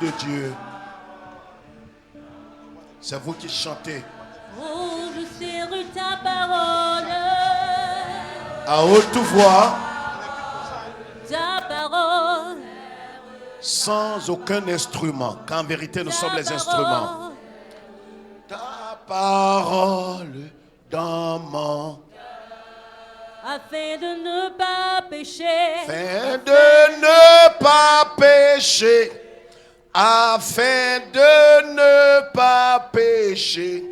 de Dieu. C'est vous qui chantez. Oh, je serre ta parole. À haute voix. Ta parole. Sans aucun instrument. Qu'en vérité nous sommes les instruments. Ta parole dans mon. Afin de ne pas pécher. Afin de ne pas pécher. Afin de ne pas pécher.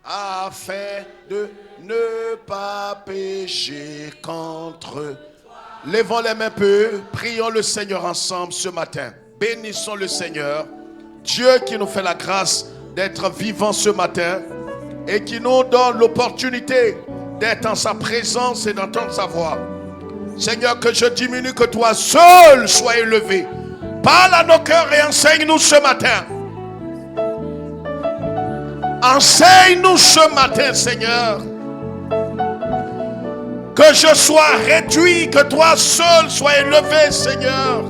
Afin de ne pas pécher contre. Levons les mains peu. Prions le Seigneur ensemble ce matin. Bénissons le Seigneur. Dieu qui nous fait la grâce d'être vivants ce matin. Et qui nous donne l'opportunité d'être en sa présence et d'entendre sa voix. Seigneur, que je diminue, que toi seul sois élevé. Parle à nos cœurs et enseigne-nous ce matin. Enseigne-nous ce matin, Seigneur. Que je sois réduit, que toi seul sois élevé, Seigneur.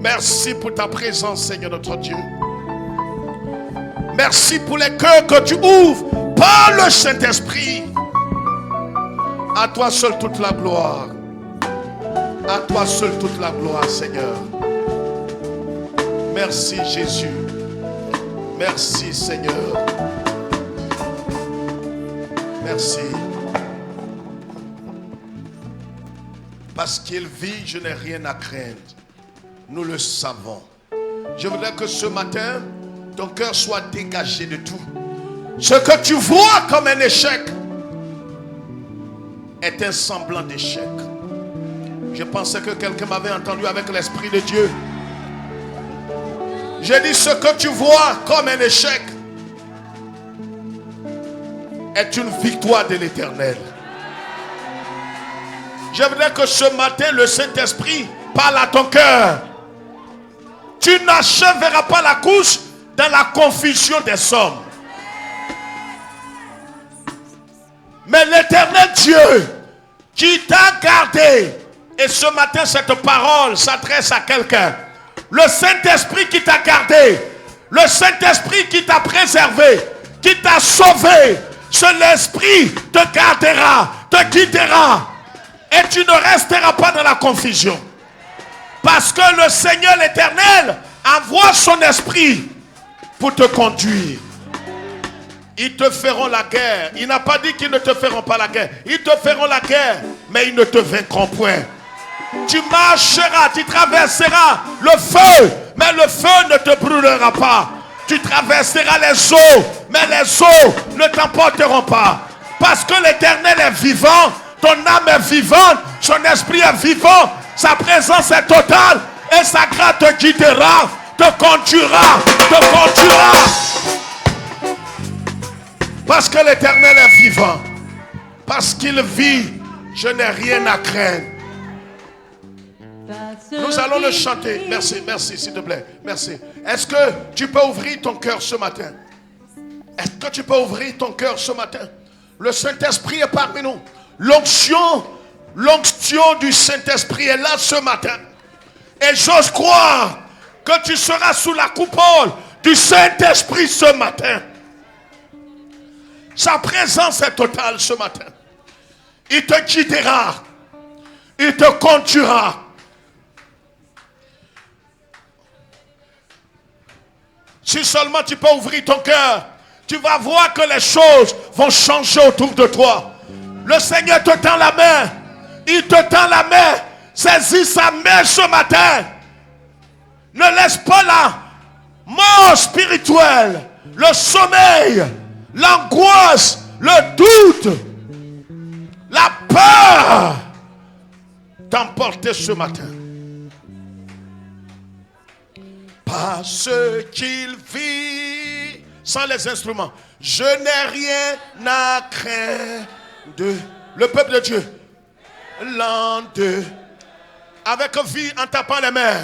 Merci pour ta présence, Seigneur notre Dieu. Merci pour les cœurs que tu ouvres par le Saint-Esprit. À toi seul toute la gloire. À toi seul toute la gloire, Seigneur. Merci Jésus. Merci Seigneur. Merci. Parce qu'il vit, je n'ai rien à craindre. Nous le savons. Je voudrais que ce matin, ton cœur soit dégagé de tout. Ce que tu vois comme un échec est un semblant d'échec. Je pensais que quelqu'un m'avait entendu avec l'Esprit de Dieu. J'ai dit ce que tu vois comme un échec est une victoire de l'Éternel. Je voudrais que ce matin le Saint-Esprit parle à ton cœur. Tu n'achèveras pas la course dans la confusion des hommes. Mais l'Éternel Dieu qui t'a gardé, et ce matin cette parole s'adresse à quelqu'un. Le Saint-Esprit qui t'a gardé, le Saint-Esprit qui t'a préservé, qui t'a sauvé, l'Esprit te gardera, te guidera, et tu ne resteras pas dans la confusion. Parce que le Seigneur l'Éternel envoie son esprit pour te conduire. Ils te feront la guerre. Il n'a pas dit qu'ils ne te feront pas la guerre. Ils te feront la guerre, mais ils ne te vaincront point. Tu marcheras, tu traverseras le feu, mais le feu ne te brûlera pas. Tu traverseras les eaux, mais les eaux ne t'emporteront pas. Parce que l'Éternel est vivant, ton âme est vivante, son esprit est vivant, sa présence est totale, et sa grâce te guidera, te conduira, te conduira. Parce que l'Éternel est vivant, parce qu'il vit, je n'ai rien à craindre. Nous allons le chanter. Merci, merci, s'il te plaît. Merci. Est-ce que tu peux ouvrir ton cœur ce matin? Est-ce que tu peux ouvrir ton cœur ce matin? Le Saint-Esprit est parmi nous. L'onction du Saint-Esprit est là ce matin. Et j'ose croire que tu seras sous la coupole du Saint-Esprit ce matin. Sa présence est totale ce matin. Il te guidera. Il te conduira. Si seulement tu peux ouvrir ton cœur, tu vas voir que les choses vont changer autour de toi. Le Seigneur te tend la main. Il te tend la main. Saisis sa main ce matin. Ne laisse pas la mort spirituelle, le sommeil, l'angoisse, le doute, la peur t'emporter ce matin. Parce qu'il vit sans les instruments. Je n'ai rien à craindre. Le peuple de Dieu. L'an 2. Avec vie en tapant les mains.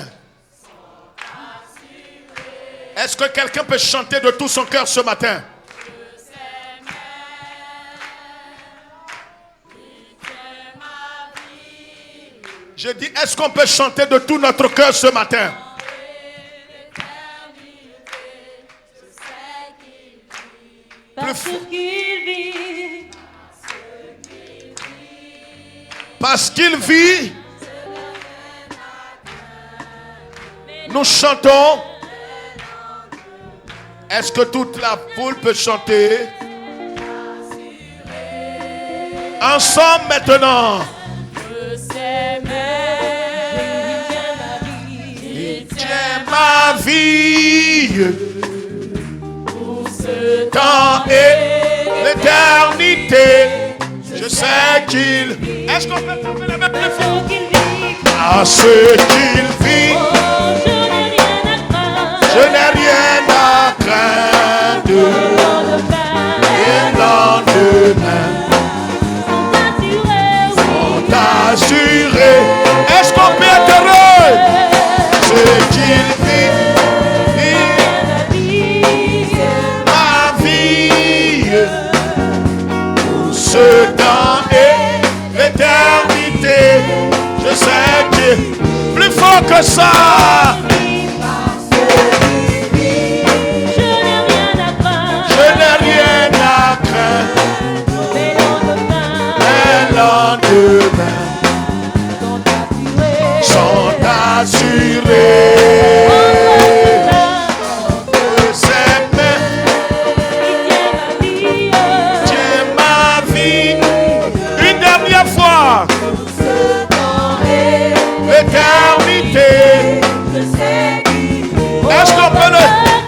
Est-ce que quelqu'un peut chanter de tout son cœur ce matin? Je dis, est-ce qu'on peut chanter de tout notre cœur ce matin? Parce qu'il vit. Parce qu'il vit, nous chantons. Est-ce que toute la foule peut chanter? Ensemble maintenant. Il tient ma vie pour ce temps et l'éternité. Je sais qu'il. Est-ce qu'on peut taper la main plus fort? À ce qu'il vit, je n'ai rien à craindre. Et lendemain sont assurés. Est-ce qu'on peut être heureux? Ce qu'il vit, ma vie pour ce temps et l'éternité. Je sais que plus fort que ça. Je n'ai rien à craindre. Les lendemains sont assurés. De ses mains, tiens ma vie. Une dernière fois. L'éternité. Est-ce qu'on peut le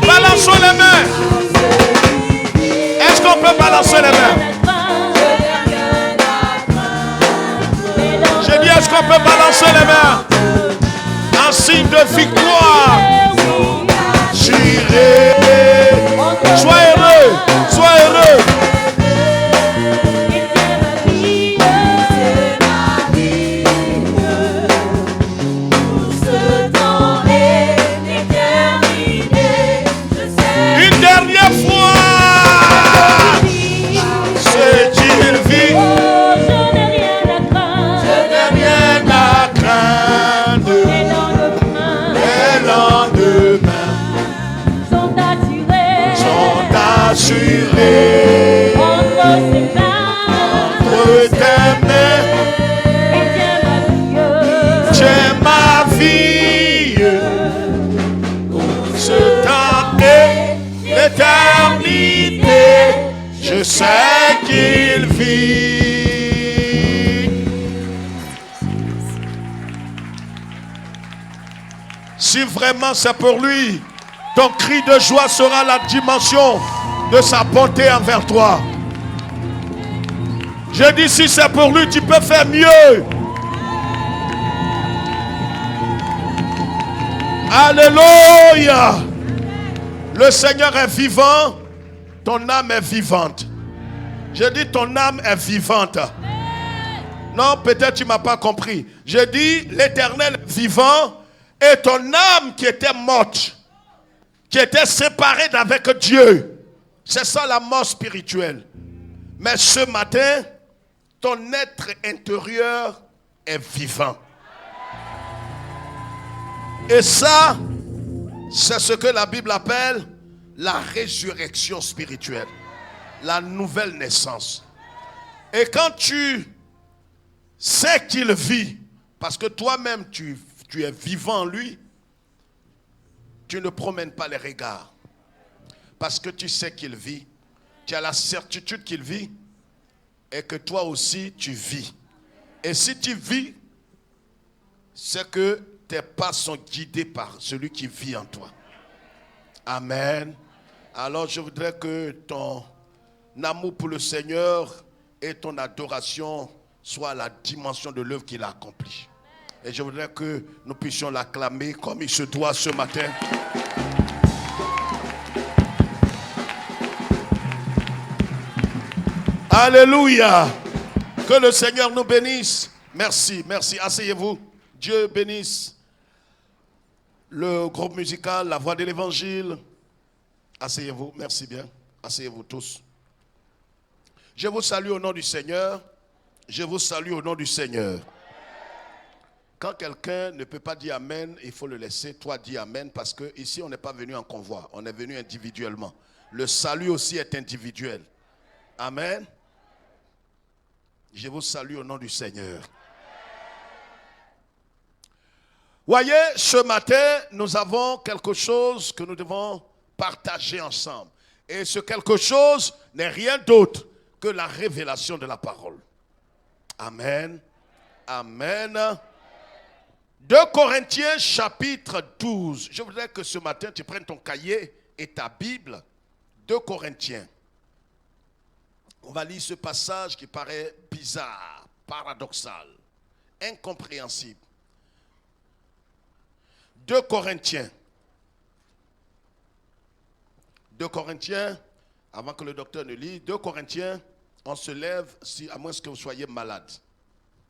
balancer les mains? Est-ce qu'on peut balancer les mains? J'ai dit, est-ce qu'on peut balancer les mains? En signe de victoire. J'irai. Sois heureux. Sois heureux. Assuré entre tes mains, tiens ma vie pour ce temps et l'éternité. Je sais qu'il vit. Si vraiment c'est pour lui, ton cri de joie sera la dimension de sa bonté envers toi. Je dis, si c'est pour lui, tu peux faire mieux. Alléluia. Le Seigneur est vivant. Ton âme est vivante. Je dis, ton âme est vivante. Non, peut-être tu ne m'as pas compris. Je dis, l'Éternel est vivant et ton âme qui était morte, qui était séparée d'avec Dieu. C'est ça la mort spirituelle. Mais ce matin, ton être intérieur est vivant. Et ça, c'est ce que la Bible appelle la résurrection spirituelle. La nouvelle naissance. Et quand tu sais qu'il vit, parce que toi-même tu es vivant en lui, tu ne promènes pas les regards. Parce que tu sais qu'il vit, tu as la certitude qu'il vit et que toi aussi tu vis. Et si tu vis, c'est que tes pas sont guidés par celui qui vit en toi. Amen. Alors je voudrais que ton amour pour le Seigneur et ton adoration soient à la dimension de l'œuvre qu'il a accomplie. Et je voudrais que nous puissions l'acclamer comme il se doit ce matin. Alléluia. Que le Seigneur nous bénisse. Merci, merci. Asseyez-vous. Dieu bénisse le groupe musical, la voix de l'évangile. Asseyez-vous. Merci bien. Asseyez-vous tous. Je vous salue au nom du Seigneur. Je vous salue au nom du Seigneur. Quand quelqu'un ne peut pas dire Amen, il faut le laisser. Toi, dis Amen, parce que ici, on n'est pas venu en convoi. On est venu individuellement. Le salut aussi est individuel. Amen. Je vous salue au nom du Seigneur. Voyez, ce matin, nous avons quelque chose que nous devons partager ensemble. Et ce quelque chose n'est rien d'autre que la révélation de la parole. Amen. Amen. 2 Corinthiens chapitre 12. Je voudrais que ce matin, tu prennes ton cahier et ta Bible. 2 Corinthiens. On va lire ce passage qui paraît bizarre, paradoxal, incompréhensible. 2 Corinthiens. 2 Corinthiens, avant que le docteur ne lise, 2 Corinthiens, on se lève, à moins que vous soyez malade.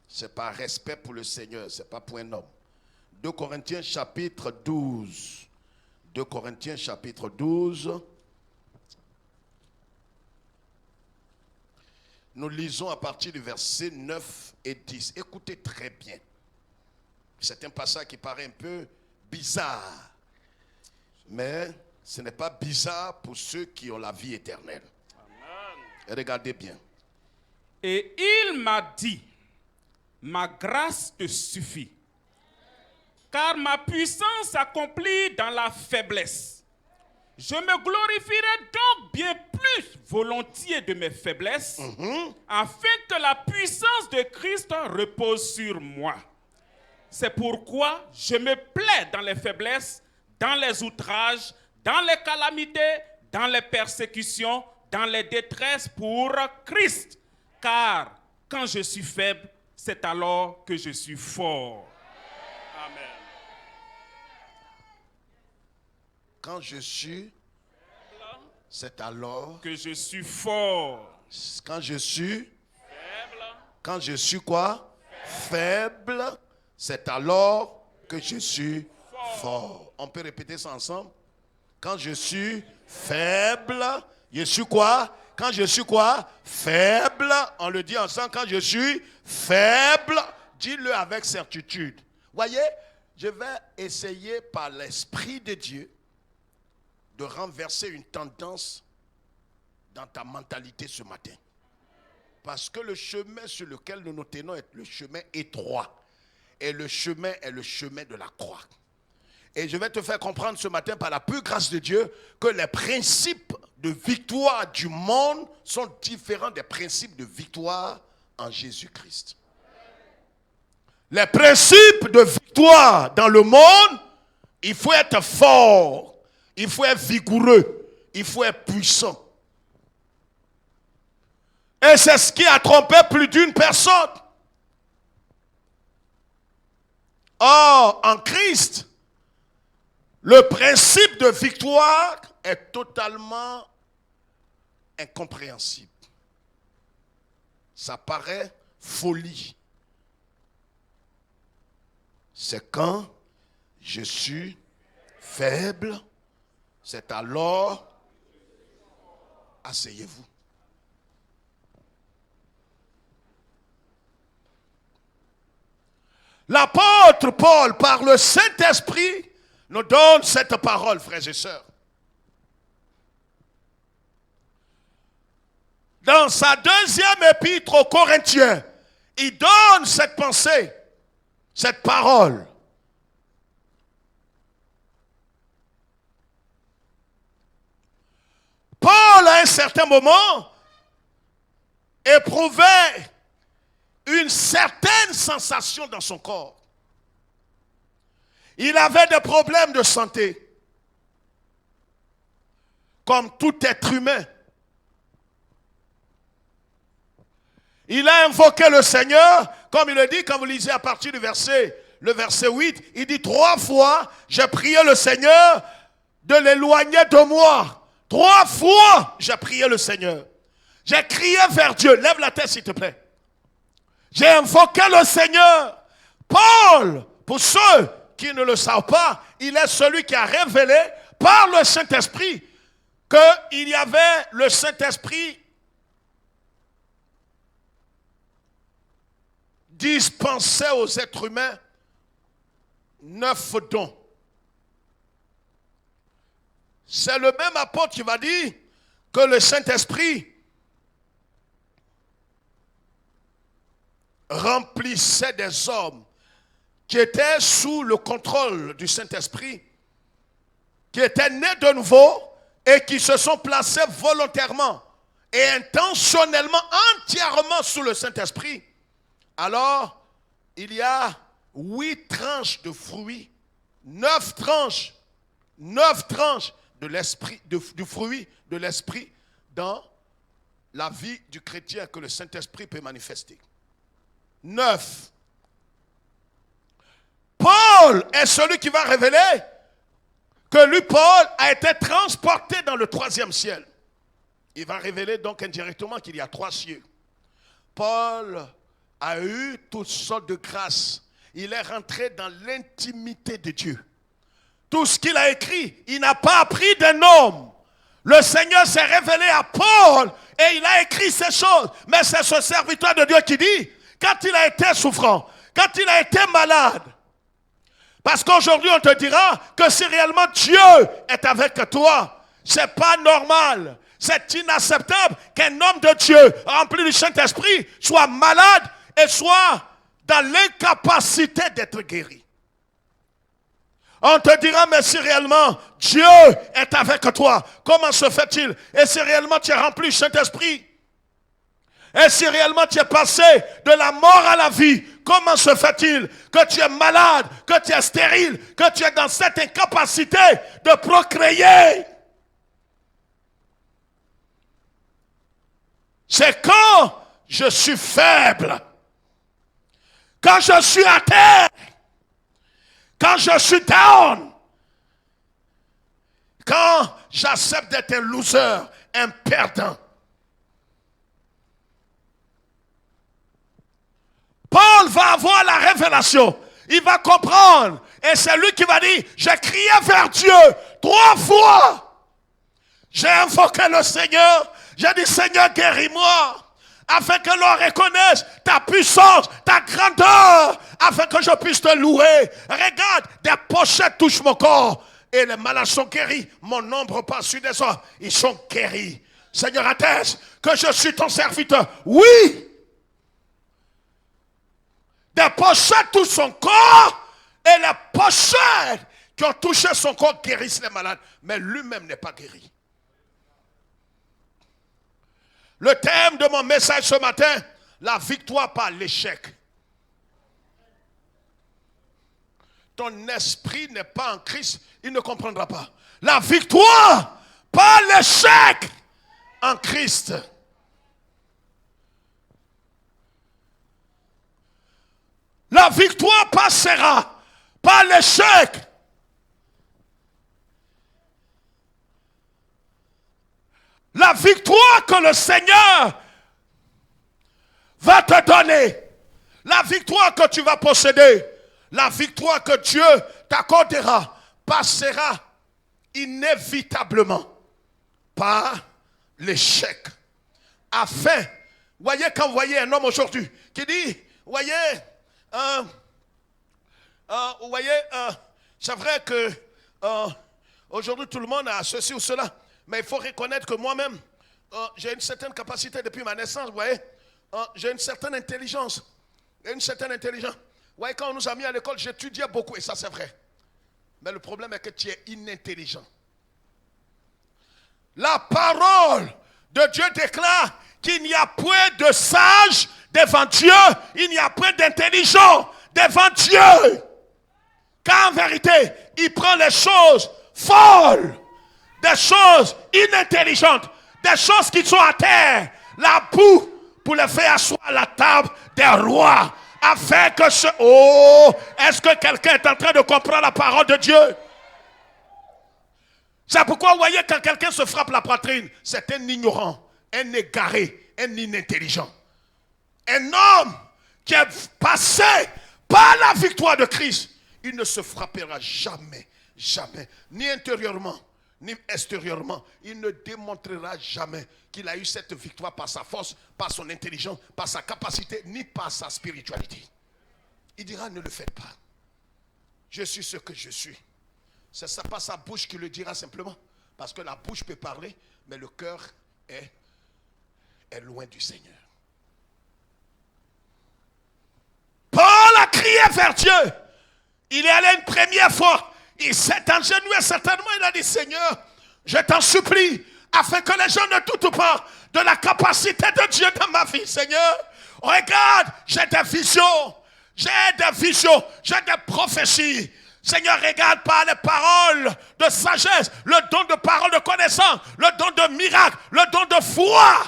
Ce n'est pas respect pour le Seigneur, ce n'est pas pour un homme. 2 Corinthiens chapitre 12. 2 Corinthiens chapitre 12. Nous lisons à partir du verset 9 et 10. Écoutez très bien. C'est un passage qui paraît un peu bizarre. Mais ce n'est pas bizarre pour ceux qui ont la vie éternelle. Amen. Et regardez bien. Et il m'a dit, ma grâce te suffit, car ma puissance s'accomplit dans la faiblesse. Je me glorifierai donc bien plus volontiers de mes faiblesses, afin que la puissance de Christ repose sur moi. C'est pourquoi je me plais dans les faiblesses, dans les outrages, dans les calamités, dans les persécutions, dans les détresses pour Christ. Car quand je suis faible, c'est alors que je suis fort. Amen. Quand je suis, c'est alors que je suis fort. Quand je suis faible. Quand je suis quoi? Faible, c'est alors que je suis fort. On peut répéter ça ensemble? Quand je suis faible, je suis quoi? Quand je suis quoi? Faible. On le dit ensemble. Quand je suis faible, dis-le avec certitude. Voyez, je vais essayer par l'Esprit de Dieu de renverser une tendance dans ta mentalité ce matin. Parce que le chemin sur lequel nous nous tenons est le chemin étroit. Et le chemin est le chemin de la croix. Et je vais te faire comprendre ce matin par la pure grâce de Dieu que les principes de victoire du monde sont différents des principes de victoire en Jésus-Christ. Les principes de victoire dans le monde, il faut être fort, il faut être vigoureux, il faut être puissant. Et c'est ce qui a trompé plus d'une personne. Or, en Christ, le principe de victoire est totalement incompréhensible. Ça paraît folie. C'est quand je suis faible, c'est alors, asseyez-vous. L'apôtre Paul, par le Saint-Esprit, nous donne cette parole, frères et sœurs. Dans sa deuxième épître aux Corinthiens, il donne cette pensée, cette parole. Paul, à un certain moment, éprouvait une certaine sensation dans son corps. Il avait des problèmes de santé, comme tout être humain. Il a invoqué le Seigneur, comme il le dit, quand vous lisez à partir du le verset 8, il dit 3 fois, j'ai prié le Seigneur de l'éloigner de moi. 3 fois, j'ai prié le Seigneur. J'ai crié vers Dieu. Lève la tête, s'il te plaît. J'ai invoqué le Seigneur. Paul, pour ceux qui ne le savent pas, il est celui qui a révélé par le Saint-Esprit qu'il y avait le Saint-Esprit dispensé aux êtres humains 9 dons. C'est le même apôtre qui va dire que le Saint-Esprit remplissait des hommes qui étaient sous le contrôle du Saint-Esprit, qui étaient nés de nouveau et qui se sont placés volontairement et intentionnellement, entièrement sous le Saint-Esprit. Alors, il y a 8 tranches de fruits, 9 tranches de l'esprit, du fruit de l'esprit dans la vie du chrétien que le Saint-Esprit peut manifester. 9. Paul est celui qui va révéler que lui, Paul, a été transporté dans le 3e ciel. Il va révéler donc indirectement qu'il y a 3 cieux. Paul a eu toutes sortes de grâces. Il est rentré dans l'intimité de Dieu. Tout ce qu'il a écrit, il n'a pas appris d'un homme. Le Seigneur s'est révélé à Paul et il a écrit ces choses. Mais c'est ce serviteur de Dieu qui dit, quand il a été souffrant, quand il a été malade, parce qu'aujourd'hui on te dira que si réellement Dieu est avec toi, c'est pas normal, c'est inacceptable qu'un homme de Dieu rempli du Saint-Esprit soit malade et soit dans l'incapacité d'être guéri. On te dira, mais si réellement Dieu est avec toi, comment se fait-il? Et si réellement tu es rempli du Saint-Esprit? Et si réellement tu es passé de la mort à la vie, comment se fait-il que tu es malade, que tu es stérile, que tu es dans cette incapacité de procréer? C'est quand je suis faible, quand je suis à terre, quand je suis down, quand j'accepte d'être un loser, un perdant. Paul va avoir la révélation. Il va comprendre. Et c'est lui qui va dire, j'ai crié vers Dieu 3 fois. J'ai invoqué le Seigneur. J'ai dit, Seigneur, guéris-moi. Afin que l'on reconnaisse ta puissance, ta grandeur. Afin que je puisse te louer. Regarde, des pochettes touchent mon corps. Et les malades sont guéris. Mon ombre passe sur des hommes. Ils sont guéris. Seigneur, atteste que je suis ton serviteur. Oui. Des pochettes touchent son corps et les pochettes qui ont touché son corps guérissent les malades. Mais lui-même n'est pas guéri. Le thème de mon message ce matin, la victoire par l'échec. Ton esprit n'est pas en Christ, il ne comprendra pas. La victoire par l'échec en Christ. La victoire passera par l'échec. La victoire que le Seigneur va te donner, la victoire que tu vas posséder, la victoire que Dieu t'accordera, passera inévitablement par l'échec. Afin, voyez quand vous voyez un homme aujourd'hui qui dit, voyez, c'est vrai que aujourd'hui tout le monde a ceci ou cela, mais il faut reconnaître que moi-même, j'ai une certaine capacité depuis ma naissance, vous voyez, j'ai une certaine intelligence. Vous voyez, quand on nous a mis à l'école, j'étudiais beaucoup, et ça c'est vrai. Mais le problème est que tu es inintelligent. La parole de Dieu déclare qu'il n'y a point de sage devant Dieu, il n'y a point d'intelligent devant Dieu. Car en vérité, il prend les choses folles, des choses inintelligentes, des choses qui sont à terre, la boue, pour les faire asseoir à la table des rois. Afin que ce... Oh, est-ce que quelqu'un est en train de comprendre la parole de Dieu? C'est pourquoi vous voyez quand quelqu'un se frappe la poitrine, c'est un ignorant, un égaré, un inintelligent. Un homme qui est passé par la victoire de Christ, il ne se frappera jamais, jamais, ni intérieurement, ni extérieurement. Il ne démontrera jamais qu'il a eu cette victoire par sa force, par son intelligence, par sa capacité, ni par sa spiritualité. Il dira, ne le faites pas. Je suis ce que je suis. Ce n'est pas sa bouche qui le dira simplement. Parce que la bouche peut parler, mais le cœur est loin du Seigneur. Paul a crié vers Dieu. Il est allé une première fois. Il s'est agenouillé certainement. Il a dit, Seigneur, je t'en supplie, afin que les gens ne doutent pas de la capacité de Dieu dans ma vie. Seigneur, regarde, j'ai des visions, j'ai des prophéties. Seigneur, regarde par les paroles de sagesse, le don de parole de connaissance, le don de miracle, le don de foi.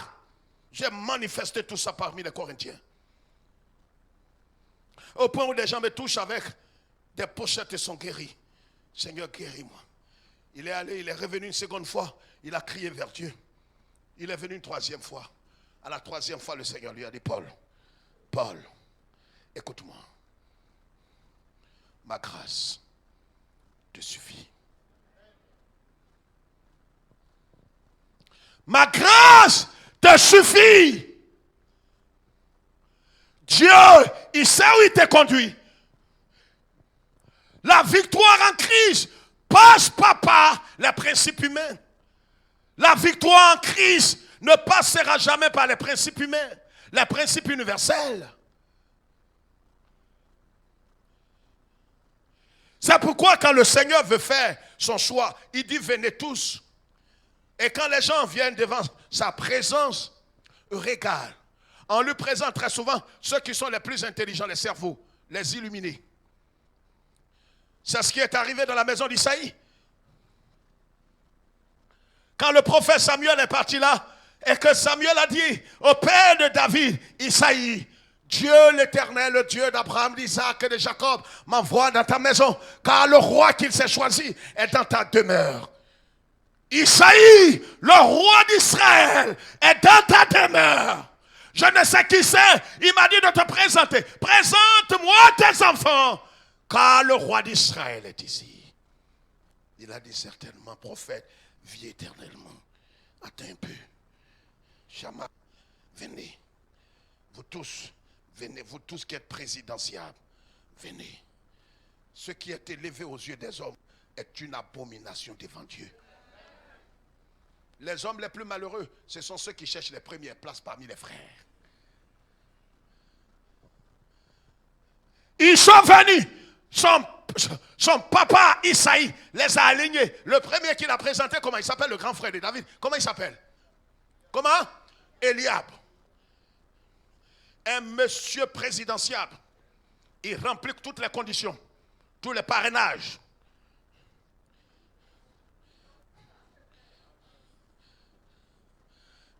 J'ai manifesté tout ça parmi les Corinthiens. Au point où les gens me touchent avec des pochettes et sont guéris. Seigneur, guéris-moi. Il est allé, il est revenu une seconde fois, il a crié vers Dieu. Il est venu une troisième fois. À la troisième fois, le Seigneur lui a dit, Paul, écoute-moi. Ma grâce te suffit. Ma grâce te suffit. Dieu, il sait où il te conduit. La victoire en Christ passe pas par les principes humains. La victoire en Christ ne passera jamais par les principes humains, les principes universels. C'est pourquoi quand le Seigneur veut faire son choix, il dit venez tous. Et quand les gens viennent devant sa présence, regarde. On lui présente très souvent ceux qui sont les plus intelligents, les cerveaux, les illuminés. C'est ce qui est arrivé dans la maison d'Isaïe. Quand le prophète Samuel est parti là, et que Samuel a dit au père de David, Isaïe, Dieu l'Éternel, le Dieu d'Abraham, d'Isaac et de Jacob, m'envoie dans ta maison, car le roi qu'il s'est choisi est dans ta demeure. Isaïe, le roi d'Israël, est dans ta demeure. Je ne sais qui c'est, il m'a dit de te présenter. Présente-moi tes enfants, car le roi d'Israël est ici. Il a dit certainement, prophète, vis éternellement. Attends un peu. Chama, venez. Vous tous, venez. Vous tous qui êtes présidentiables, venez. Ce qui est élevé aux yeux des hommes est une abomination devant Dieu. Les hommes les plus malheureux, ce sont ceux qui cherchent les premières places parmi les frères. Ils sont venus. Son papa Isaïe les a alignés. Le premier qu'il a présenté, comment il s'appelle, le grand frère de David? Comment il s'appelle? Comment? Eliab. Un monsieur présidentiable. Il remplit toutes les conditions, tous les parrainages.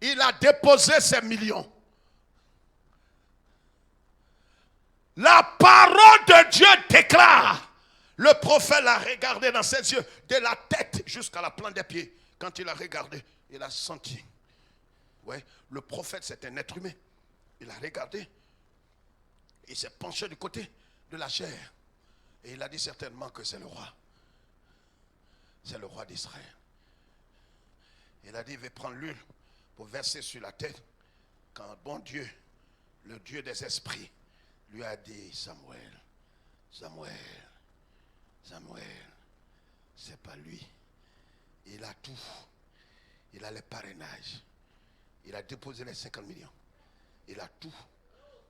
Il a déposé ses millions. La parole de Dieu déclare. Le prophète l'a regardé dans ses yeux, de la tête jusqu'à la plante des pieds. Quand il a regardé, il a senti. Ouais, le prophète, c'est un être humain. Il a regardé. Il s'est penché du côté de la chair. Et il a dit certainement que c'est le roi. C'est le roi d'Israël. Il a dit, il va prendre l'huile pour verser sur la tête. Quand bon Dieu, le Dieu des esprits, lui a dit, Samuel, c'est pas lui. Il a tout. Il a les parrainages. Il a déposé les 50 millions. Il a tout.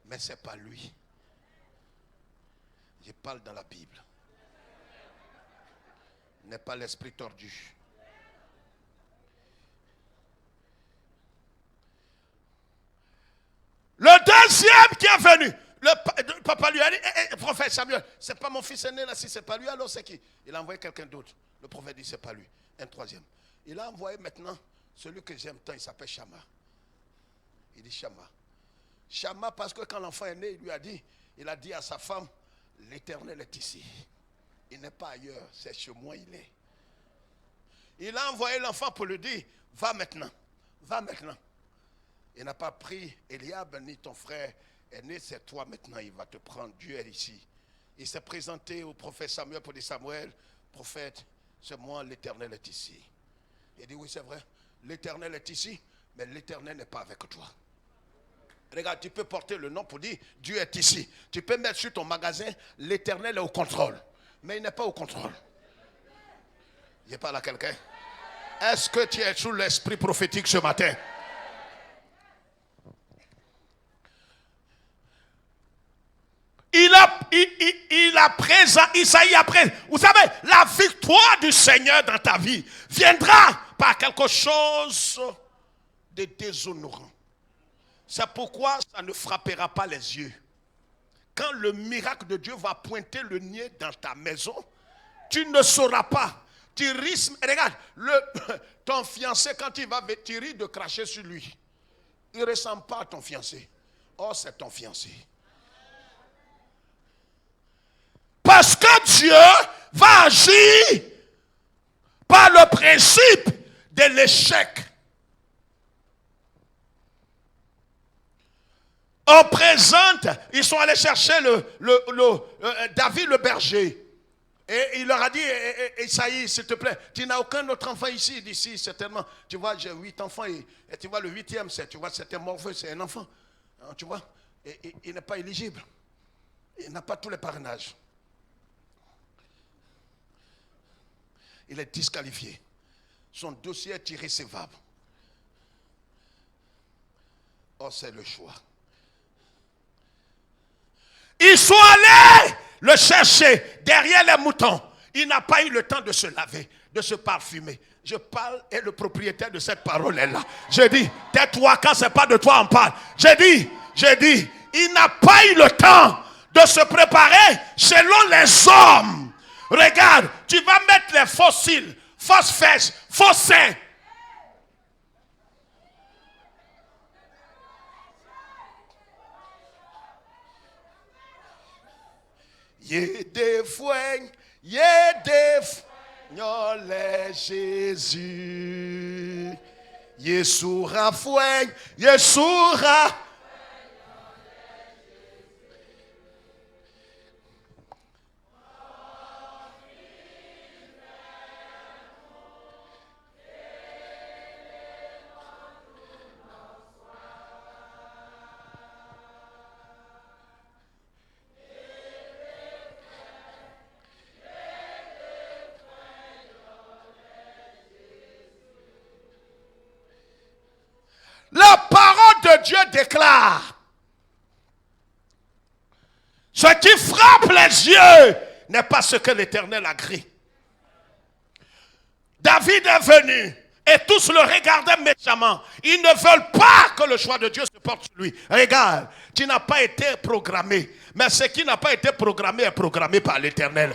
Mais c'est pas lui. Je parle dans la Bible. N'est pas l'esprit tordu. Le deuxième qui est venu, le papa lui a dit, prophète Samuel, c'est pas mon fils aîné là, si c'est pas lui, alors c'est qui? Il a envoyé quelqu'un d'autre. Le prophète dit, c'est pas lui. Un troisième. Il a envoyé maintenant celui que j'aime tant, il s'appelle Shama. Il dit Shama. Shama parce que quand l'enfant est né, il a dit à sa femme, l'Éternel est ici. Il n'est pas ailleurs, c'est chez moi il est. Il a envoyé l'enfant pour lui dire, va maintenant. Il n'a pas pris Eliab ni ton frère aîné, c'est toi maintenant, il va te prendre, Dieu est ici. Il s'est présenté au prophète Samuel pour dire, Samuel, prophète, c'est moi, l'Éternel est ici. Il dit, oui c'est vrai, l'Éternel est ici, mais l'Éternel n'est pas avec toi. Regarde, tu peux porter le nom pour dire, Dieu est ici. Tu peux mettre sur ton magasin, l'Éternel est au contrôle. mais il n'est pas au contrôle. Il parle à quelqu'un. Est-ce que tu es sous l'esprit prophétique ce matin? Il a présent, Isaïe a présent. Vous savez, la victoire du Seigneur dans ta vie viendra par quelque chose de déshonorant. C'est pourquoi ça ne frappera pas les yeux. Quand le miracle de Dieu va pointer le nez dans ta maison, tu ne sauras pas. Tu risques, regarde, ton fiancé, quand il va, tu risques de cracher sur lui. Il ne ressemble pas à ton fiancé. Oh, c'est ton fiancé. Parce que Dieu va agir par le principe de l'échec. On présente, ils sont allés chercher David le berger. Et il leur a dit, Isaïe, s'il te plaît, tu n'as aucun autre enfant ici. Il dit, si, certainement. Tu vois, j'ai 8 enfants. Et tu vois, le 8e, c'est un morveux, c'est un enfant. Tu vois, et il n'est pas éligible. Il n'a pas tous les parrainages. Il est disqualifié. Son dossier est irrécevable. Oh, c'est le choix. Ils sont allés le chercher derrière les moutons. Il n'a pas eu le temps de se laver, de se parfumer. Je parle et le propriétaire de cette parole est là. Je dis, tais-toi quand ce n'est pas de toi on parle. Je dis, il n'a pas eu le temps de se préparer selon les hommes. Regarde, tu vas mettre les fossiles, fausses fesses, faux seins. Yé les Jésus. Yesura foueng, Yesura. La parole de Dieu déclare: ce qui frappe les yeux n'est pas ce que l'Éternel a gré. David est venu et tous le regardaient méchamment. Ils ne veulent pas que le choix de Dieu se porte sur lui. Regarde, tu n'as pas été programmé, mais ce qui n'a pas été programmé est programmé par l'Éternel.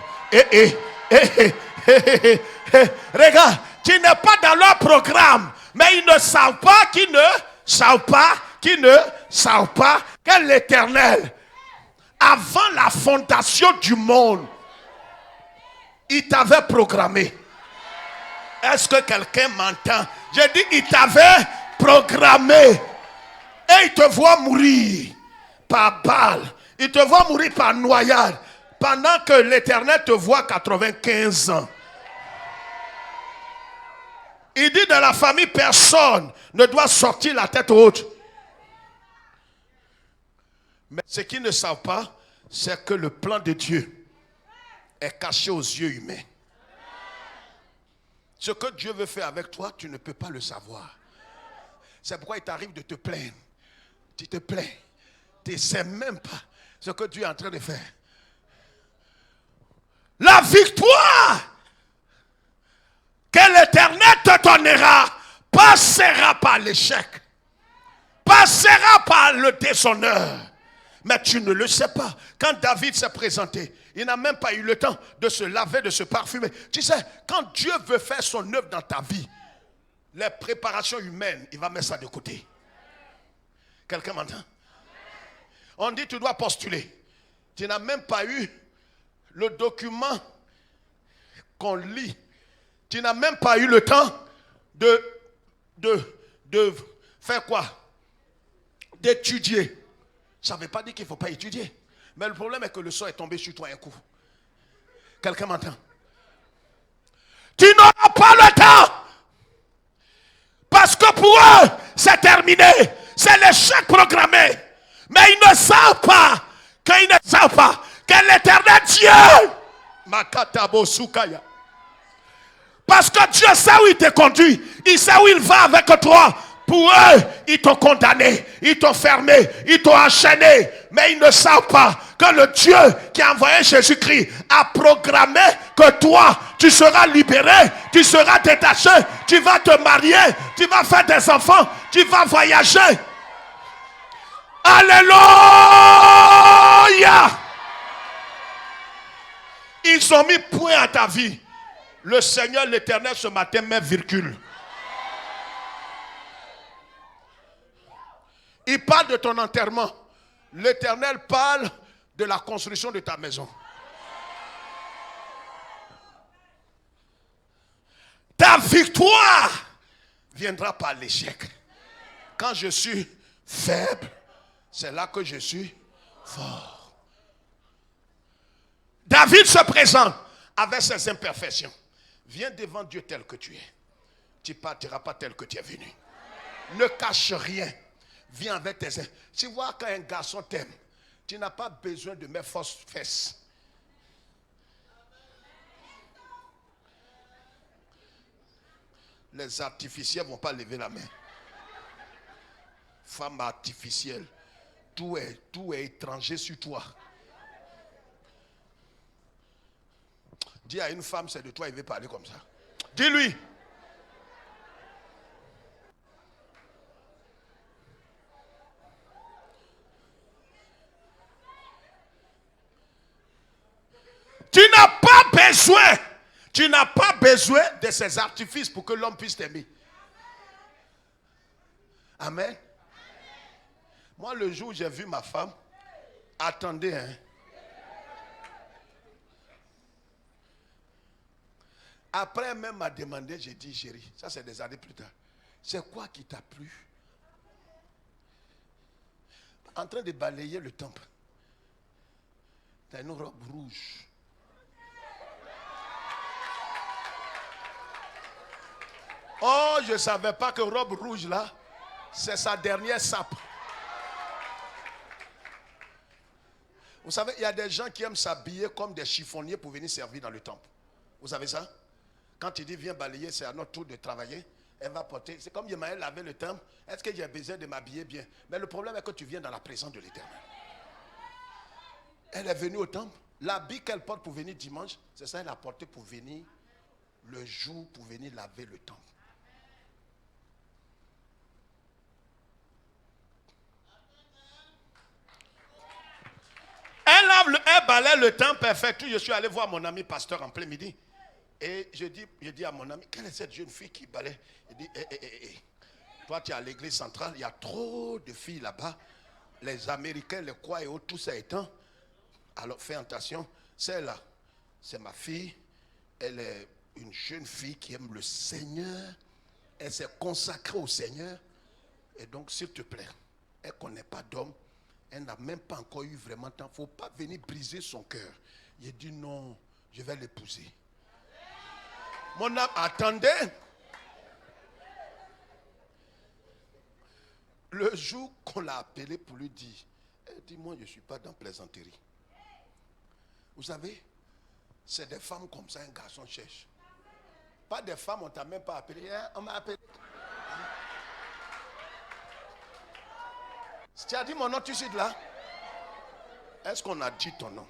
Regarde, tu n'es pas dans leur programme, mais ils ne savent pas que l'Éternel, avant la fondation du monde, il t'avait programmé. Est-ce que quelqu'un m'entend? J'ai dit, il t'avait programmé. Et il te voit mourir par balle. Il te voit mourir par noyade. Pendant que l'Éternel te voit 95 ans. Il dit, de la famille, personne ne doit sortir la tête haute. Mais ce qu'ils ne savent pas, c'est que le plan de Dieu est caché aux yeux humains. Ce que Dieu veut faire avec toi, tu ne peux pas le savoir. C'est pourquoi il t'arrive de te plaindre. Tu te plains. Tu ne sais même pas ce que Dieu est en train de faire. La victoire que l'Éternel te donnera passera par l'échec. Passera par le déshonneur. Mais tu ne le sais pas. Quand David s'est présenté, il n'a même pas eu le temps de se laver, de se parfumer. Tu sais, quand Dieu veut faire son œuvre dans ta vie, les préparations humaines, il va mettre ça de côté. Quelqu'un m'entend? On dit tu dois postuler. Tu n'as même pas eu le document qu'on lit. Tu n'as même pas eu le temps de faire quoi? D'étudier. Ça ne veut pas dire qu'il ne faut pas étudier. Mais le problème est que le sort est tombé sur toi un coup. Quelqu'un m'entend? Tu n'auras pas le temps. Parce que pour eux, c'est terminé. C'est l'échec programmé. Mais ils ne savent pas que l'Éternel Dieu Makatabo Sukaya. Parce que Dieu sait où il te conduit. Il sait où il va avec toi. Pour eux, ils t'ont condamné, ils t'ont fermé, ils t'ont enchaîné. Mais ils ne savent pas que le Dieu qui a envoyé Jésus-Christ a programmé que toi, tu seras libéré, tu seras détaché, tu vas te marier, tu vas faire des enfants, tu vas voyager. Alléluia! Ils ont mis point à ta vie. Le Seigneur l'Éternel ce matin met virgule. Il parle de ton enterrement. L'Éternel parle de la construction de ta maison. Ta victoire viendra par l'échec. Quand je suis faible, c'est là que je suis fort. David se présente avec ses imperfections. Viens devant Dieu tel que tu es. Tu ne partiras pas tel que tu es venu. Ne cache rien. Viens avec tes... Tu vois quand un garçon t'aime, tu n'as pas besoin de mettre fausses fesses. Les artificiels ne vont pas lever la main. Femme artificielle, tout est étranger sur toi. Dis à une femme, c'est de toi, il veut parler comme ça. Dis-lui. Tu n'as pas besoin de ces artifices pour que l'homme puisse t'aimer. Amen. Moi, le jour où j'ai vu ma femme, attendez, hein. Après, elle même m'a demandé, j'ai dit, chérie, ça c'est des années plus tard, c'est quoi qui t'a plu? En train de balayer le temple. T'as une robe rouge. Oh, je ne savais pas que robe rouge là, c'est sa dernière sape. Vous savez, il y a des gens qui aiment s'habiller comme des chiffonniers pour venir servir dans le temple. Vous savez ça? Quand il dit viens balayer, c'est à notre tour de travailler. Elle va porter. C'est comme Yemaël laver le temple. Est-ce que j'ai besoin de m'habiller bien? Mais le problème est que tu viens dans la présence de l'Éternel. Elle est venue au temple. L'habit qu'elle porte pour venir dimanche, c'est ça qu'elle a porté pour venir le jour, pour venir laver le temple. Elle balaye le temple, elle fait tout. Je suis allé voir mon ami pasteur en plein midi. Et je dis à mon ami, quelle est cette jeune fille qui balaye? Il dit, toi tu es à l'église centrale, il y a trop de filles là-bas. Les Américains, les quoi et autres, tout ça étant. Alors fais attention, celle-là, c'est ma fille. Elle est une jeune fille qui aime le Seigneur. Elle s'est consacrée au Seigneur. Et donc, s'il te plaît, elle ne connaît pas d'homme. Elle n'a même pas encore eu vraiment temps. Il ne faut pas venir briser son cœur. Il a dit non, je vais l'épouser. Mon âme, attendez. Le jour qu'on l'a appelé pour lui dire, elle dit moi je ne suis pas dans plaisanterie. Vous savez, c'est des femmes comme ça, un garçon cherche. Pas des femmes, on ne t'a même pas appelé. Hein, on m'a appelé. Si tu as dit mon nom, tu suis de là. Est-ce qu'on a dit ton nom?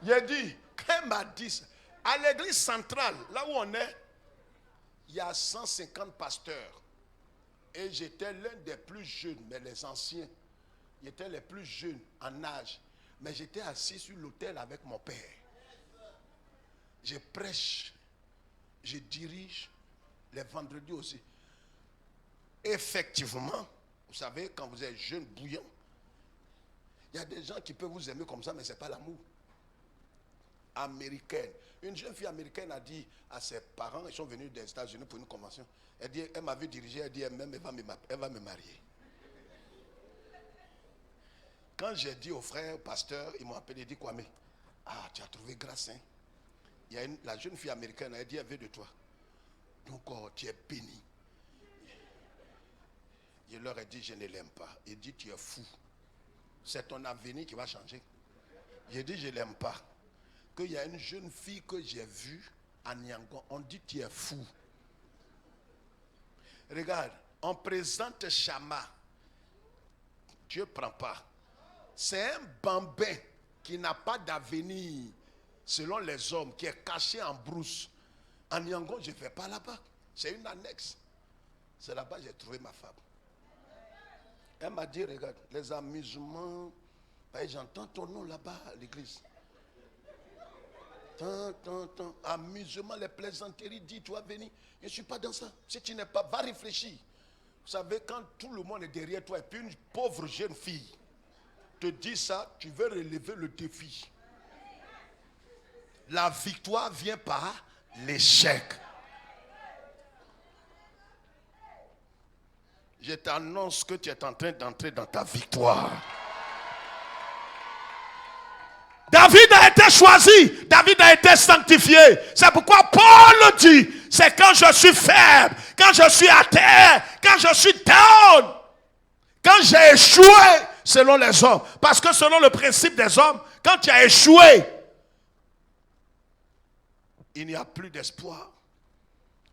Il a dit, quand elle m'a dit ça, à l'église centrale, là où on est, il y a 150 pasteurs. Et j'étais l'un des plus jeunes, mais les anciens, ils étaient les plus jeunes en âge. Mais j'étais assis sur l'autel avec mon père. Je prêche, je dirige les vendredis aussi. Effectivement, vous savez, quand vous êtes jeune, bouillant, il y a des gens qui peuvent vous aimer comme ça, mais ce n'est pas l'amour. Américaine. Une jeune fille américaine a dit à ses parents, ils sont venus des États-Unis pour une convention. Elle dit, elle m'avait dirigé, elle dit elle-même, elle va me marier. Quand j'ai dit aux frères, aux pasteurs, ils m'ont appelé, ils dit Kwame, ah, tu as trouvé grâce, hein? Il y a la jeune fille américaine, elle dit, elle veut de toi. Donc, oh, tu es béni. Je leur ai dit, je ne l'aime pas. Il dit, tu es fou. C'est ton avenir qui va changer. J'ai dit, je ne l'aime pas. qu'il y a une jeune fille que j'ai vue à Niangon. On dit tu es fou. Regarde, on présente Chama. Dieu ne prend pas. C'est un bambin qui n'a pas d'avenir selon les hommes, qui est caché en brousse. En Niangon, je ne vais pas là-bas. C'est une annexe. C'est là-bas que j'ai trouvé ma femme. Elle m'a dit, regarde, les amusements. J'entends ton nom là-bas à l'église. Amusement, les plaisanteries, dis, tu vas venir. Je ne suis pas dans ça. Si tu n'es pas, va réfléchir. Vous savez, quand tout le monde est derrière toi et puis une pauvre jeune fille te dit ça, tu veux relever le défi. La victoire vient par l'échec. Je t'annonce que tu es en train d'entrer dans ta victoire. David a été choisi, David a été sanctifié. C'est pourquoi Paul dit, c'est quand je suis faible, quand je suis à terre, quand je suis down, quand j'ai échoué selon les hommes. Parce que selon le principe des hommes, quand tu as échoué, il n'y a plus d'espoir.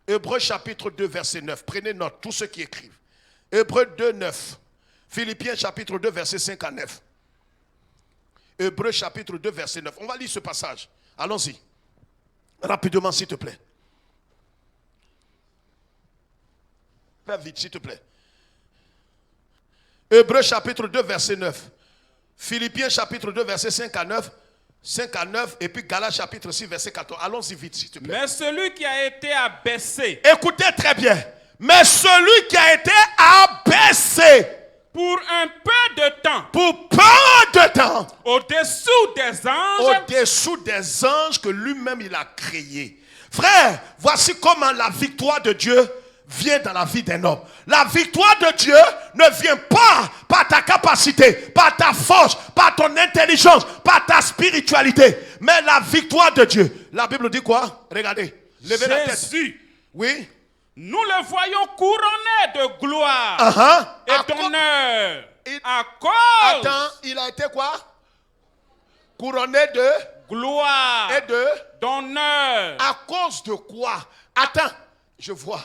Hébreux chapitre 2 verset 9, prenez note, tous ceux qui écrivent. Hébreux 2 9, Philippiens chapitre 2 verset 5 à 9. Hébreux chapitre 2 verset 9. On va lire ce passage. Allons-y. Rapidement s'il te plaît. Fais vite s'il te plaît. Hébreux chapitre 2 verset 9. Philippiens chapitre 2 verset 5 à 9. 5 à 9 et puis Galates chapitre 6 verset 14. Allons-y vite s'il te plaît. Mais celui qui a été abaissé. Écoutez très bien. Mais celui qui a été abaissé. Pour un peu de temps. Pour peu de temps. Au-dessous des anges. Au-dessous des anges que lui-même il a créés. Frère, voici comment la victoire de Dieu vient dans la vie d'un homme. La victoire de Dieu ne vient pas par ta capacité, par ta force, par ton intelligence, par ta spiritualité. Mais la victoire de Dieu. La Bible dit quoi? Regardez. Levez la tête. Jésus. Oui. Nous le voyons couronné de gloire et d'honneur. À cause. Attends, il a été quoi? Couronné de gloire et de d'honneur. À cause de quoi? Attends, je vois.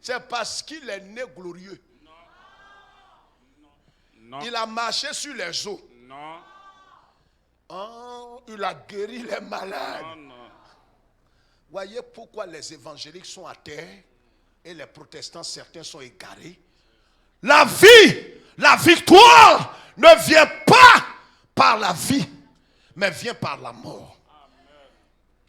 C'est parce qu'il est né glorieux. Non. Il a marché sur les eaux. Non. Oh, il a guéri les malades. Non. Voyez pourquoi les évangéliques sont à terre et les protestants, certains sont égarés. La vie, la victoire ne vient pas par la vie, mais vient par la mort. Amen.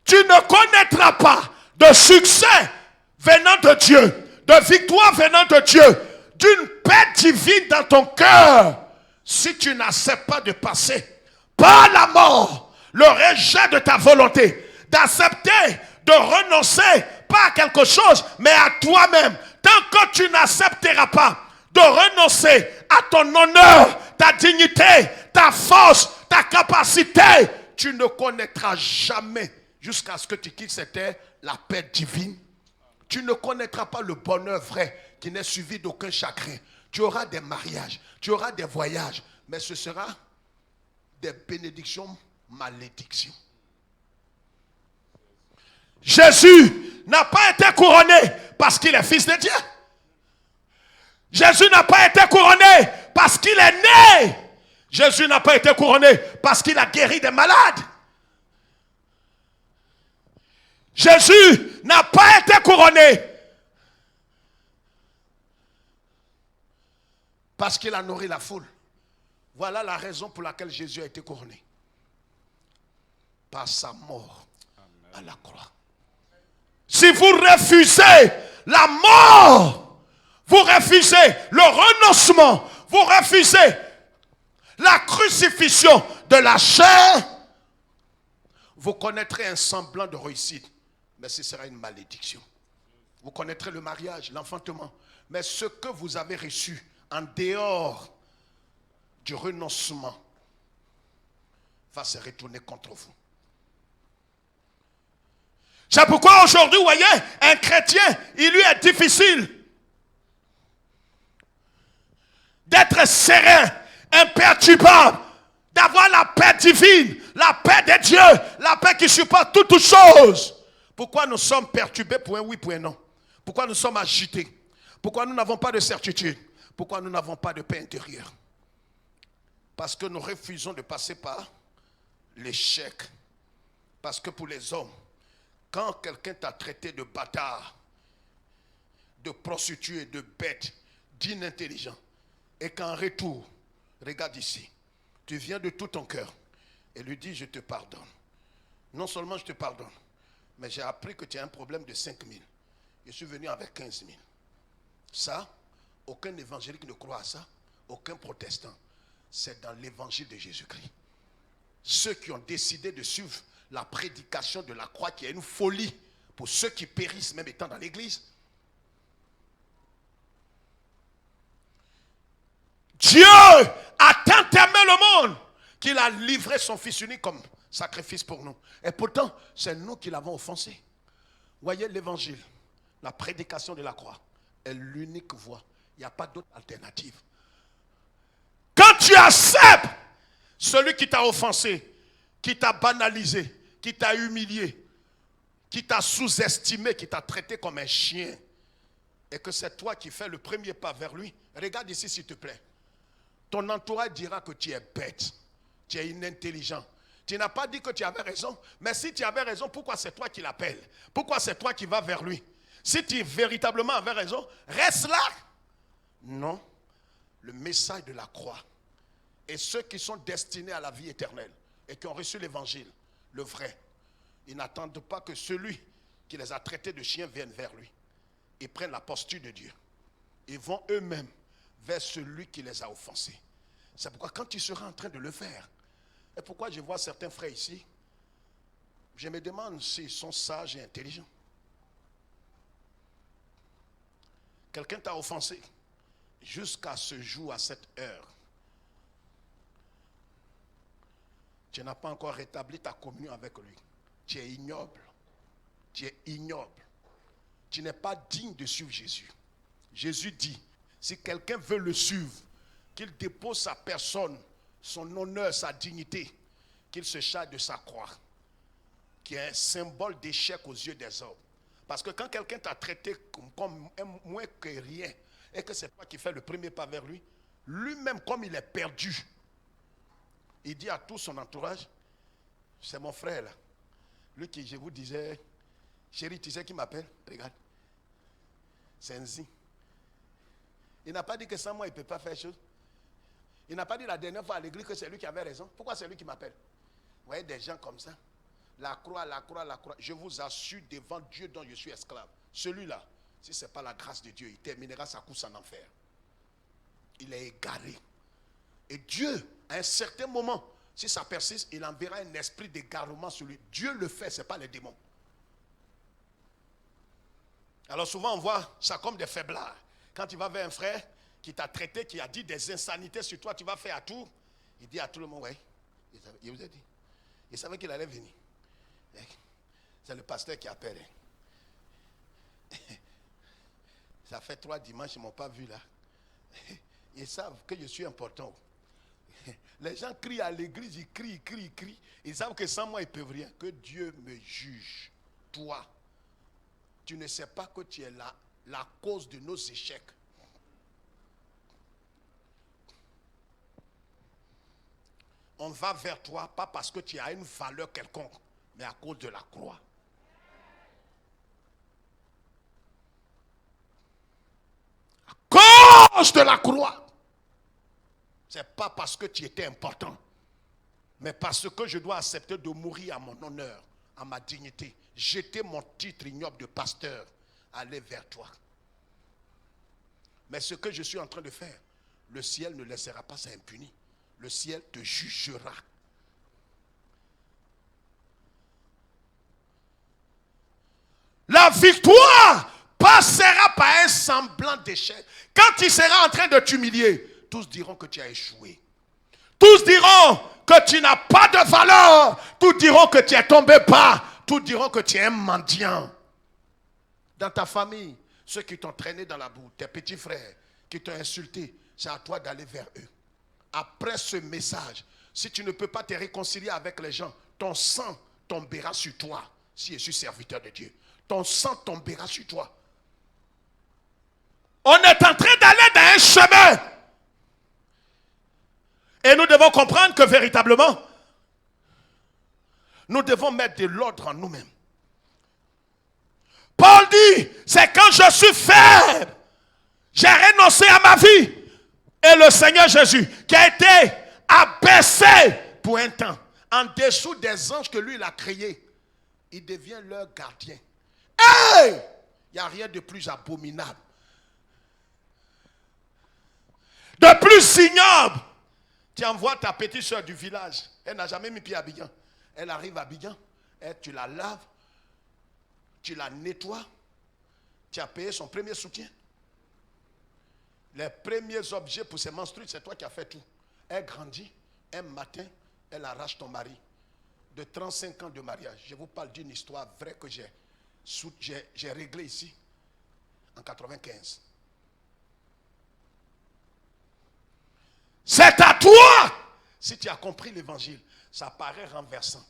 Tu ne connaîtras pas de succès venant de Dieu, de victoire venant de Dieu, d'une paix divine dans ton cœur, si tu n'acceptes pas de passer par la mort, le rejet de ta volonté, d'accepter de renoncer pas à quelque chose, mais à toi-même. Tant que tu n'accepteras pas de renoncer à ton honneur, ta dignité, ta force, ta capacité, tu ne connaîtras jamais, jusqu'à ce que tu quittes cette terre, la paix divine. Tu ne connaîtras pas le bonheur vrai qui n'est suivi d'aucun chagrin. Tu auras des mariages, tu auras des voyages, mais ce sera des bénédictions, malédictions. Jésus n'a pas été couronné parce qu'il est fils de Dieu. Jésus n'a pas été couronné parce qu'il est né. Jésus n'a pas été couronné parce qu'il a guéri des malades. Jésus n'a pas été couronné parce qu'il a nourri la foule. Voilà la raison pour laquelle Jésus a été couronné. Par sa mort à la croix. Si vous refusez la mort, vous refusez le renoncement, vous refusez la crucifixion de la chair, vous connaîtrez un semblant de réussite, mais ce sera une malédiction. Vous connaîtrez le mariage, l'enfantement, mais ce que vous avez reçu en dehors du renoncement va se retourner contre vous. C'est pourquoi aujourd'hui, vous voyez, un chrétien, il lui est difficile d'être serein, imperturbable d'avoir la paix divine, la paix de Dieu, la paix qui supporte toutes choses. Pourquoi nous sommes perturbés pour un oui, pour un non? Pourquoi nous sommes agités? Pourquoi nous n'avons pas de certitude? Pourquoi nous n'avons pas de paix intérieure? Parce que nous refusons de passer par l'échec. Parce que pour les hommes, quand quelqu'un t'a traité de bâtard, de prostituée, de bête, d'inintelligent, et qu'en retour, regarde ici, tu viens de tout ton cœur et lui dis je te pardonne. Non seulement je te pardonne, mais j'ai appris que tu as un problème de 5 000. Je suis venu avec 15 000. Ça, aucun évangélique ne croit à ça, aucun protestant. C'est dans l'évangile de Jésus-Christ. Ceux qui ont décidé de suivre la prédication de la croix, qui est une folie pour ceux qui périssent même étant dans l'église. Dieu a tant aimé le monde qu'il a livré son fils unique comme sacrifice pour nous. Et pourtant, c'est nous qui l'avons offensé. Voyez l'évangile, la prédication de la croix est l'unique voie. Il n'y a pas d'autre alternative. Quand tu acceptes celui qui t'a offensé, qui t'a banalisé, qui t'a humilié, qui t'a sous-estimé, qui t'a traité comme un chien, et que c'est toi qui fais le premier pas vers lui, regarde ici s'il te plaît. Ton entourage dira que tu es bête, tu es inintelligent. Tu n'as pas dit que tu avais raison, mais si tu avais raison, pourquoi c'est toi qui l'appelles? Pourquoi c'est toi qui vas vers lui? Si tu véritablement avais raison, reste là. Non, le message de la croix et ceux qui sont destinés à la vie éternelle et qui ont reçu l'évangile, le vrai, ils n'attendent pas que celui qui les a traités de chiens vienne vers lui. Ils prennent la posture de Dieu. Ils vont eux-mêmes vers celui qui les a offensés. C'est pourquoi quand tu seras en train de le faire, et pourquoi je vois certains frères ici, je me demande s'ils sont sages et intelligents. Quelqu'un t'a offensé jusqu'à ce jour, à cette heure. Tu n'as pas encore rétabli ta communion avec lui. Tu es ignoble. Tu es ignoble. Tu n'es pas digne de suivre Jésus. Jésus dit, si quelqu'un veut le suivre, qu'il dépose sa personne, son honneur, sa dignité, qu'il se charge de sa croix, qui est un symbole d'échec aux yeux des hommes. Parce que quand quelqu'un t'a traité comme moins que rien, et que c'est toi qui fais le premier pas vers lui, lui-même, comme il est perdu, il dit à tout son entourage, c'est mon frère là, lui qui, je vous disais, chérie, tu sais qui m'appelle? Regarde, c'est Nzi. Il n'a pas dit que sans moi, il ne peut pas faire chose. Il n'a pas dit la dernière fois à l'église que c'est lui qui avait raison. Pourquoi c'est lui qui m'appelle? Vous voyez des gens comme ça. La croix, la croix, la croix. Je vous assure devant Dieu dont je suis esclave. Celui-là, si ce n'est pas la grâce de Dieu, il terminera sa course en enfer. Il est égaré. Et Dieu, à un certain moment, si ça persiste, il enverra un esprit d'égarement sur lui. Dieu le fait, ce n'est pas les démons. Alors souvent on voit ça comme des faiblards. Quand tu vas vers un frère qui t'a traité, qui a dit des insanités sur toi, tu vas faire à tout. Il dit à tout le monde, oui, il vous a dit. Il savait qu'il allait venir. C'est le pasteur qui appelle. Ça fait 3 dimanches, ils ne m'ont pas vu là. Ils savent que je suis important. Les gens crient à l'église, ils crient, ils crient, ils crient. Ils savent que sans moi, ils ne peuvent rien. Que Dieu me juge. Toi, tu ne sais pas que tu es là, la cause de nos échecs. On va vers toi, pas parce que tu as une valeur quelconque, mais à cause de la croix. À cause de la croix. Ce n'est pas parce que tu étais important, mais parce que je dois accepter de mourir à mon honneur, à ma dignité, jeter mon titre ignoble de pasteur, aller vers toi. Mais ce que je suis en train de faire, le ciel ne laissera pas ça impuni. Le ciel te jugera. La victoire passera par un semblant d'échec. Quand tu seras en train de t'humilier, tous diront que tu as échoué. Tous diront que tu n'as pas de valeur. Tous diront que tu es tombé bas. Tous diront que tu es un mendiant. Dans ta famille, ceux qui t'ont traîné dans la boue, tes petits frères qui t'ont insulté, c'est à toi d'aller vers eux. Après ce message, Si tu ne peux pas te réconcilier avec les gens, ton sang tombera sur toi. Si je suis serviteur de Dieu, ton sang tombera sur toi. On est en train d'aller dans un chemin. Et nous devons comprendre que véritablement, nous devons mettre de l'ordre en nous-mêmes. Paul dit, c'est quand je suis faible, j'ai renoncé à ma vie. Et le Seigneur Jésus, qui a été abaissé pour un temps, en dessous des anges que lui il a créés, il devient leur gardien. Hey! Il n'y a rien de plus abominable, de plus ignoble. Tu envoies ta petite soeur du village, elle n'a jamais mis pied à Abidjan. Elle arrive à Abidjan, tu la laves, tu la nettoies, tu as payé son premier soutien. Les premiers objets pour ses menstrues, c'est toi qui as fait tout. Elle grandit, un matin, elle arrache ton mari de 35 ans de mariage. Je vous parle d'une histoire vraie que j'ai réglée ici en 95. C'est à toi. Si tu as compris l'évangile, ça paraît renversant.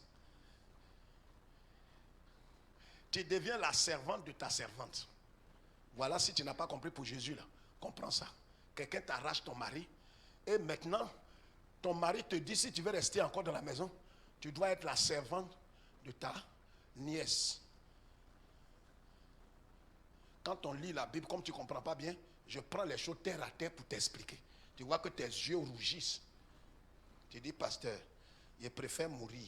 Tu deviens la servante de ta servante. Voilà, si tu n'as pas compris pour Jésus, là, comprends ça. Quelqu'un t'arrache ton mari et maintenant, ton mari te dit, si tu veux rester encore dans la maison, tu dois être la servante de ta nièce. Quand on lit la Bible, comme tu ne comprends pas bien, je prends les choses terre à terre pour t'expliquer. Tu vois que tes yeux rougissent. Tu dis, pasteur, je préfère mourir.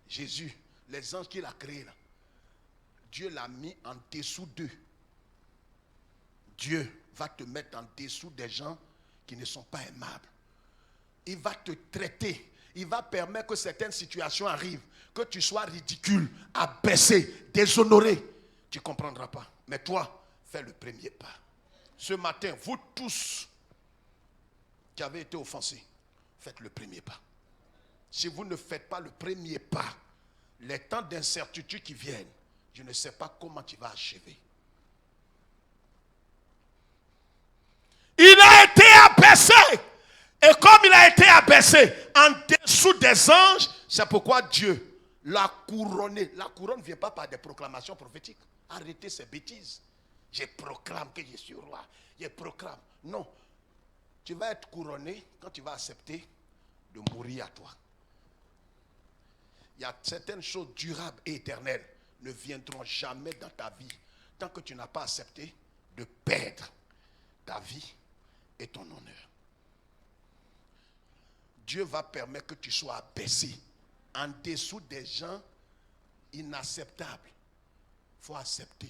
Jésus, les anges qu'il a créés là, Dieu l'a mis en dessous d'eux. Dieu va te mettre en dessous des gens qui ne sont pas aimables. Il va te traiter. Il va permettre que certaines situations arrivent, que tu sois ridicule, abaissé, déshonoré. Tu ne comprendras pas. Mais toi, fais le premier pas. Ce matin, vous tous qui avez été offensés, faites le premier pas. Si vous ne faites pas le premier pas, les temps d'incertitude qui viennent, je ne sais pas comment tu vas achever. Il a été abaissé. Et comme il a été abaissé en dessous des anges, c'est pourquoi Dieu l'a couronné. La couronne ne vient pas par des proclamations prophétiques. Arrêtez ces bêtises. Je proclame que je suis roi. Je proclame. Non. Tu vas être couronné quand tu vas accepter de mourir à toi. Il y a certaines choses durables et éternelles ne viendront jamais dans ta vie tant que tu n'as pas accepté de perdre ta vie et ton honneur. Dieu va permettre que tu sois abaissé en dessous des gens inacceptables. Il faut accepter.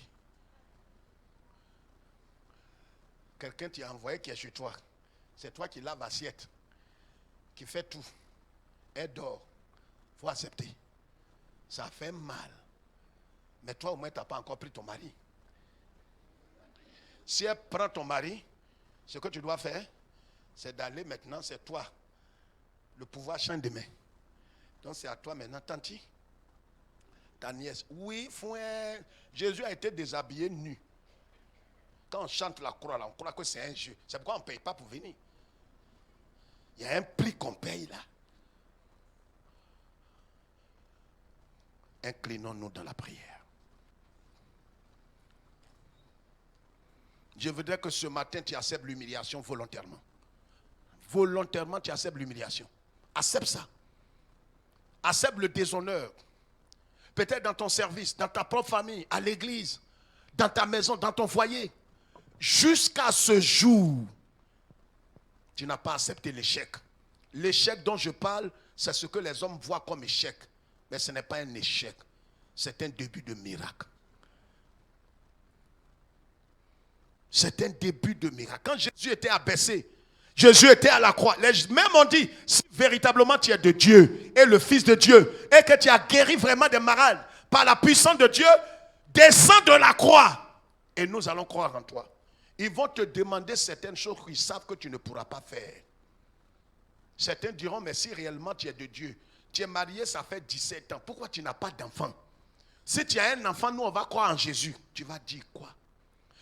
Quelqu'un t'a envoyé qui est chez toi. C'est toi qui lave l'assiette, qui fait tout. Elle dort. Il faut accepter. Ça fait mal. Mais toi, au moins, tu n'as pas encore pris ton mari. Si elle prend ton mari, ce que tu dois faire, c'est d'aller maintenant, c'est toi. Le pouvoir change de main. Donc c'est à toi maintenant, tanti, ta nièce. Oui, Jésus a été déshabillé nu. Quand on chante la croix, là, on croit que c'est un jeu. C'est pourquoi on ne paye pas pour venir. Il y a un prix qu'on paye là. Inclinons-nous dans la prière. Je voudrais que ce matin, tu acceptes l'humiliation volontairement. Volontairement, tu acceptes l'humiliation. Accepte ça. Accepte le déshonneur. Peut-être dans ton service, dans ta propre famille, à l'église, dans ta maison, dans ton foyer. Jusqu'à ce jour, tu n'as pas accepté l'échec. L'échec dont je parle, c'est ce que les hommes voient comme échec. Mais ce n'est pas un échec. C'est un début de miracle. C'est un début de miracle. Quand Jésus était abaissé, Jésus était à la croix. Les mêmes ont dit, si véritablement tu es de Dieu et le Fils de Dieu et que tu as guéri vraiment des malades par la puissance de Dieu, descends de la croix et nous allons croire en toi. Ils vont te demander certaines choses qu'ils savent que tu ne pourras pas faire. Certains diront, mais si réellement tu es de Dieu, tu es marié, ça fait 17 ans, pourquoi tu n'as pas d'enfant? Si tu as un enfant, nous on va croire en Jésus. Tu vas dire quoi?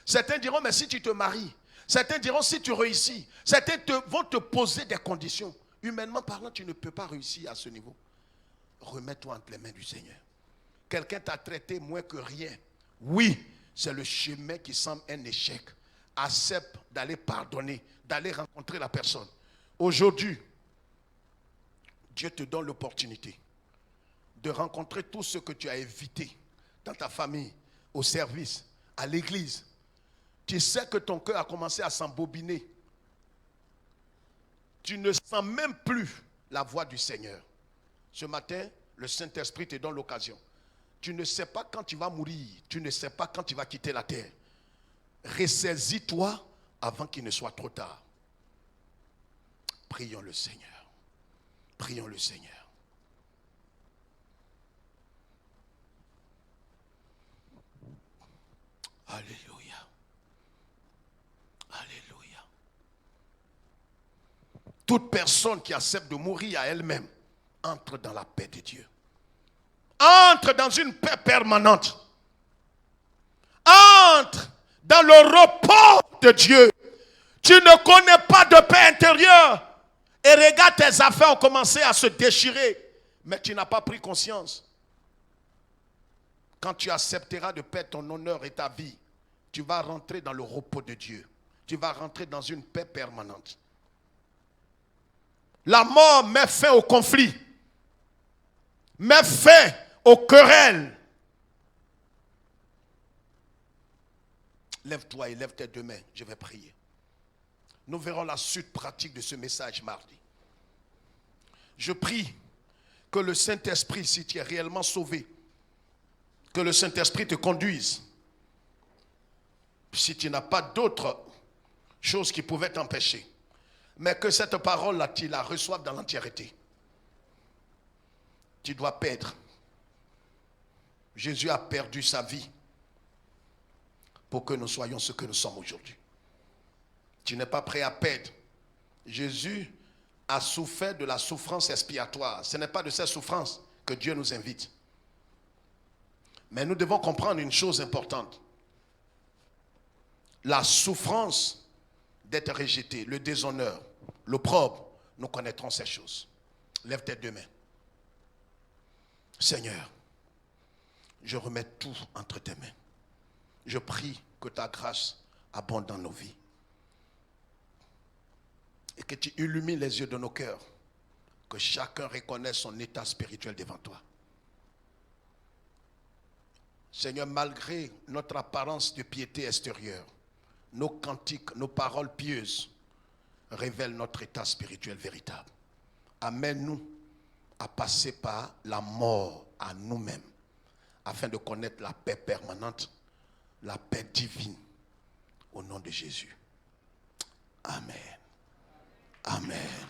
Certains diront, mais si tu te maries, certains diront, si tu réussis, certains vont te poser des conditions. Humainement parlant, tu ne peux pas réussir à ce niveau. Remets-toi entre les mains du Seigneur. Quelqu'un t'a traité moins que rien. Oui, c'est le chemin qui semble un échec. Accepte d'aller pardonner, d'aller rencontrer la personne. Aujourd'hui, Dieu te donne l'opportunité de rencontrer tout ce que tu as évité dans ta famille, au service, à l'église. Tu sais que ton cœur a commencé à s'embobiner. Tu ne sens même plus la voix du Seigneur. Ce matin, le Saint-Esprit te donne l'occasion. Tu ne sais pas quand tu vas mourir. Tu ne sais pas quand tu vas quitter la terre. Ressaisis-toi avant qu'il ne soit trop tard. Prions le Seigneur. Prions le Seigneur. Alléluia. Alléluia. Toute personne qui accepte de mourir à elle-même entre dans la paix de Dieu. Entre dans une paix permanente. Entre dans le repos de Dieu. Tu ne connais pas de paix intérieure. Et regarde, tes affaires ont commencé à se déchirer. Mais tu n'as pas pris conscience. Quand tu accepteras de perdre ton honneur et ta vie, tu vas rentrer dans le repos de Dieu. Tu vas rentrer dans une paix permanente. La mort met fin au conflit. Met fin aux querelles. Lève-toi et lève tes deux mains. Je vais prier. Nous verrons la suite pratique de ce message mardi. Je prie que le Saint-Esprit, si tu es réellement sauvé, que le Saint-Esprit te conduise. Si tu n'as pas d'autre chose qui pouvait t'empêcher, mais que cette parole-là, tu la reçoives dans l'entièreté. Tu dois perdre. Jésus a perdu sa vie pour que nous soyons ce que nous sommes aujourd'hui. Tu n'es pas prêt à perdre. Jésus a souffert de la souffrance expiatoire. Ce n'est pas de cette souffrance que Dieu nous invite. Mais nous devons comprendre une chose importante. La souffrance d'être rejeté, le déshonneur, l'opprobre, nous connaîtrons ces choses. Lève tes deux mains. Seigneur, je remets tout entre tes mains. Je prie que ta grâce abonde dans nos vies. Et que tu illumines les yeux de nos cœurs. Que chacun reconnaisse son état spirituel devant toi. Seigneur, malgré notre apparence de piété extérieure, nos cantiques, nos paroles pieuses révèlent notre état spirituel véritable. Amène-nous à passer par la mort à nous-mêmes afin de connaître la paix permanente, la paix divine au nom de Jésus. Amen. Amen.